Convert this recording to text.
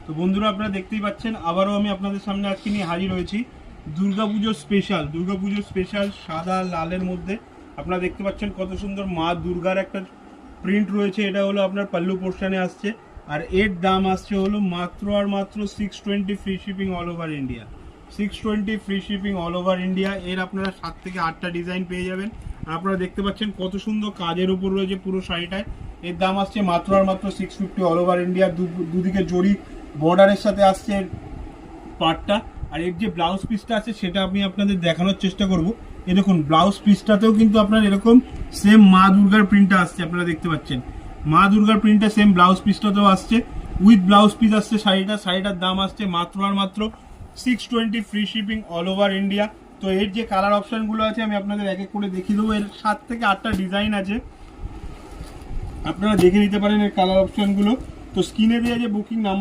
তো বন্ধুরা আপনারা দেখতেই পাচ্ছেন আবারও আমি আপনাদের সামনে আজকে নিয়ে হাজির হয়েছি দুর্গাপুজোর স্পেশাল সাদা লালের মধ্যে। আপনারা দেখতে পাচ্ছেন কত সুন্দর মা দুর্গার একটা প্রিন্ট রয়েছে। এটা হলো আপনার পাল্লু পোর্শনে আসছে, আর এর দাম আসছে হলো মাত্র আর মাত্র 620 free shipping all over India. 620 free shipping all over India. এর আপনারা 7 থেকে 8টা ডিজাইন পেয়ে যাবেন। আর আপনারা দেখতে পাচ্ছেন কত সুন্দর কাজের উপর রয়েছে পুরো শাড়িটায়। এর দাম আসছে মাত্র আর মাত্র 650 অল ওভার ইন্ডিয়া। দুদিকে জড়ি বর্ডারের সাথে আসছে পার্টটা। আর এর যে ব্লাউজ পিসটা আছে সেটা আমি আপনাদের দেখানোর চেষ্টা করব। এই দেখুন ব্লাউজ পিসটাতেও কিন্তু আপনার এরকম সেম মা দুর্গার প্রিন্টটা আসছে। আপনারা দেখতে পাচ্ছেন মা দুর্গার প্রিন্টটা সেম ব্লাউজ পিসটাতেও আসছে, উইথ ব্লাউজ পিস আসছে শাড়িটার দাম আসছে মাত্র আর মাত্র 620 free shipping all over India. তো এর যে কালার অপশনগুলো আছে আমি আপনাদের এক এক করে দেখিয়ে দেবো। এর 7 থেকে 8টা ডিজাইন আছে, আপনারা দেখে নিতে পারেন এর কালার অপশনগুলো। তো স্ক্রিনে দেওয়া যে বুকিং নাম্বার